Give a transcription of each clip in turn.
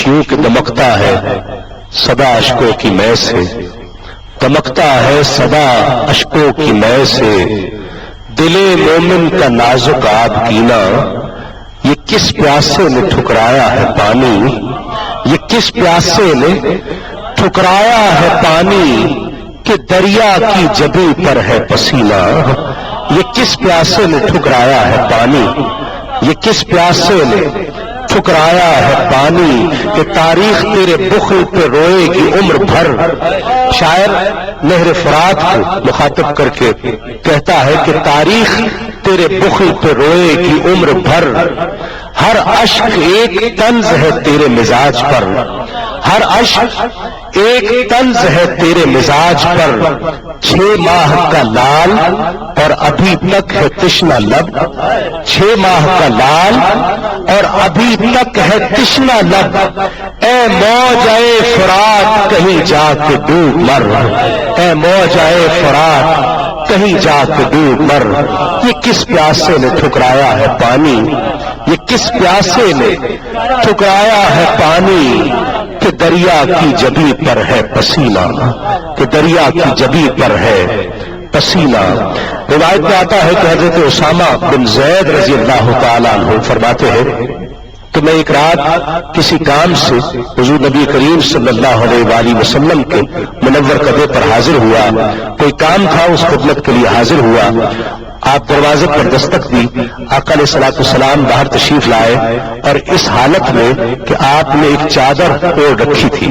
یوں کہ دمکتا ہے صدا اشکوں کی مے سے، دمکتا ہے صدا اشکوں کی مے سے، دل مومن کا نازک آب گینا، یہ کس پیاسے نے ٹھکرایا ہے پانی، یہ کس پیاسے نے ٹھکرایا ہے پانی، کہ دریا کی جبیں پر ہے پسینہ، یہ کس پیاسے نے ٹھکرایا ہے پانی، یہ کس پیاسے نے ٹھکرایا ہے پانی، کہ تاریخ تیرے بخل پہ روئے گی عمر بھر۔ شاعر نہر فرات کو مخاطب کر کے کہتا ہے کہ تاریخ تیرے بخل پہ روئے گی عمر بھر، ہر اشک ایک طنز ہے تیرے مزاج پر، ہر اشک ایک طنز ہے تیرے مزاج پر، 6 ماہ کا لال اور ابھی تک ہے تشنا لب، 6 ماہ کا لال اور ابھی تک ہے تشنا لب، اے موج اے فرات کہیں جا کے ڈوب مر، اے موج اے فرات کہیں جا کے ڈوب مر، یہ کس پیاسے نے ٹھکرایا ہے پانی، یہ کس پیاسے نے ٹھکرایا ہے پانی، کہ دریا کی جبیں پر ہے پسینہ، کہ دریا کی جبیں پر ہے پسینہ۔ روایت میں آتا ہے کہ حضرت اسامہ بن زید رضی اللہ تعالیٰ عنہ فرماتے ہیں کہ میں ایک رات کسی کام سے حضور نبی کریم صلی اللہ علیہ وآلہ وسلم کے منور قدے پر حاضر ہوا، کوئی کام تھا اس خدمت کے لیے حاضر ہوا، آپ دروازے پر دستک دی، آقا علیہ الصلوۃ والسلام باہر تشریف لائے اور اس حالت میں کہ آپ نے ایک چادر اوڑھ رکھی تھی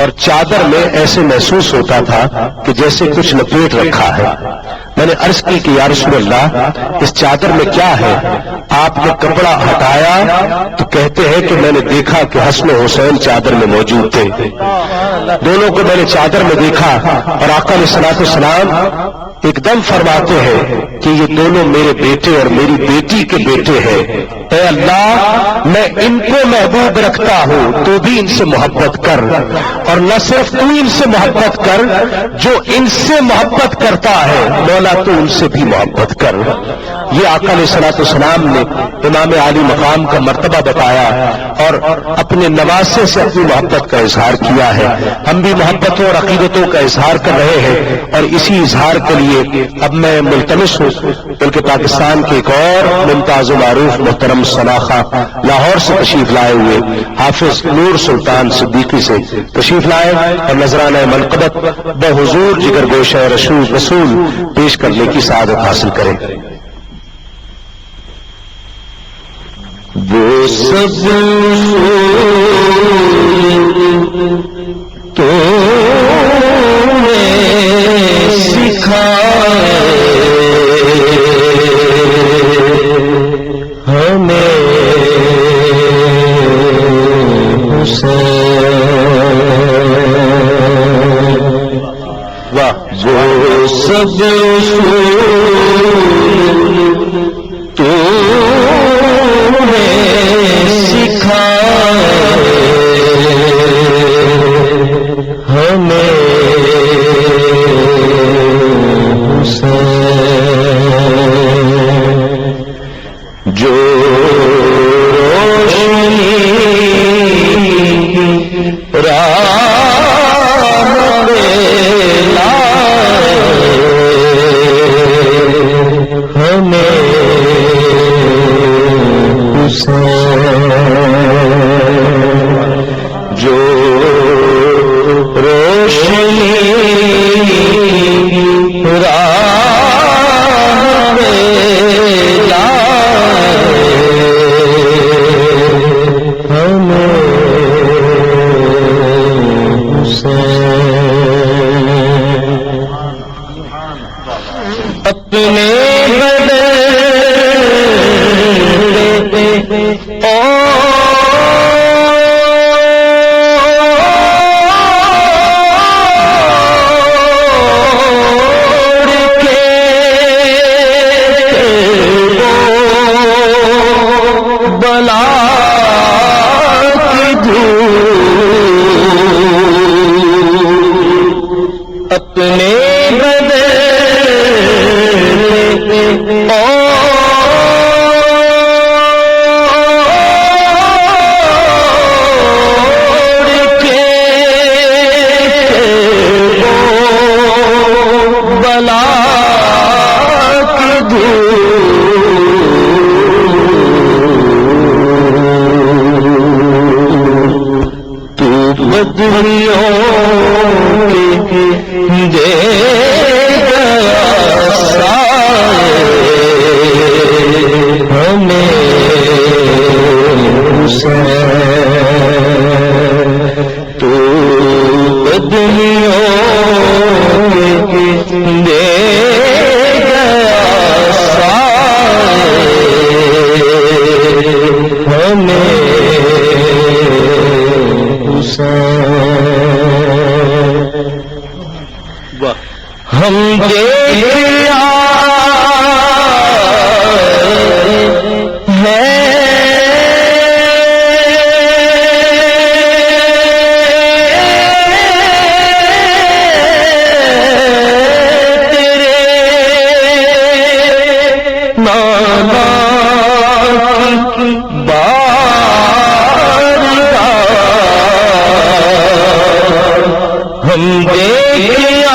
اور چادر میں ایسے محسوس ہوتا تھا کہ جیسے کچھ لپیٹ رکھا ہے۔ میں نے عرض کی کہ یا رسول اللہ اس چادر میں کیا ہے؟ آپ نے کپڑا ہٹایا تو کہتے ہیں کہ میں نے دیکھا کہ حسن و حسین چادر میں موجود تھے، دونوں کو میں نے چادر میں دیکھا، اور آقا علیہ الصلوۃ والسلام ایک دم فرماتے ہیں کہ یہ دونوں میرے بیٹے اور میری بیٹی کے بیٹے ہیں، اے اللہ میں ان کو محبوب رکھتا ہوں، تو بھی ان سے محبت کر، اور نہ صرف تو ان سے محبت کر، جو ان سے محبت کرتا ہے مولا تو ان سے بھی محبت کر۔ یہ آقا علیہ الصلوۃ والسلام نے امام عالی مقام کا مرتبہ بتایا اور اپنے نواسے سے اپنی محبت کا اظہار کیا ہے۔ ہم بھی محبتوں اور عقیدتوں کا اظہار کر رہے ہیں، اور اسی اظہار کے لیے اب میں ملتمس ہوں بلکہ پاکستان کے ایک اور ممتاز و معروف محترم سناخہ لاہور سے تشریف لائے ہوئے حافظ نور سلطان صدیقی سے تشریف لائے اور نذرانہ منقبت بحضور جگر گوشہ رسول پیش کرنے کی سعادت حاصل کریں۔ وہ سب تو سکھائے ہمیں حسین، واہ وہ سب تو سکھائے ہمیں حسین، جو روشنی راہ پہ لائے پدمیوں کے دے گیا سائے ہمیں حسین، تو پدمیوں کے دے گیا سائے ہمیں ہم دیکھ آئے ہیں تیرے نانا کی بارگاہ، ہم دیکھ